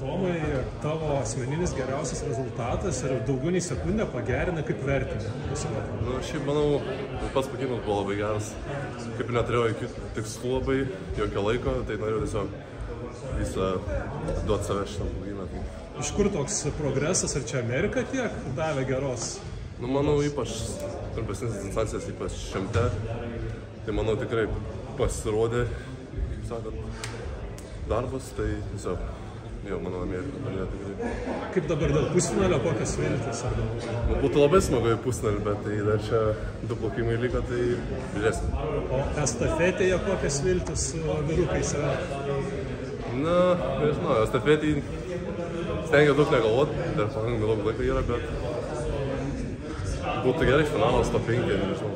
Tomai, tavo asmeninis geriausias rezultatas ir daugiau nei sekundę pagerina, kaip vertinė. Nu, šiaip manau, pats pakeitimas buvo labai geras. Kaip ir neturėjau jokių tikslų labai, jokio laiko, tai norėjau tiesiog visą duoti save šitam pakeimą. Iš kur toks progresas, ar čia Amerika tiek davė geros? Nu, manau, ypač trumpesnės distancijas, ypač 100, tai manau tikrai pasirodė, kaip sakant, darbas, tai tiesiog jau mano Amerika pradėjo tikrai. Kaip dabar dėl pusfinalio, kokios viltis? Nu, būtų labai smagu į pusfinalį, bet tai dar čia 2 plaukimai liko, tai žiūrėsim. O estafetėje kokios viltis su vyrukais yra? Na, nežinau, estafetėje stengia daug negalvoti, dar pakankamai daug laiko yra, bet būtų gerai finalas top 5, nežinau.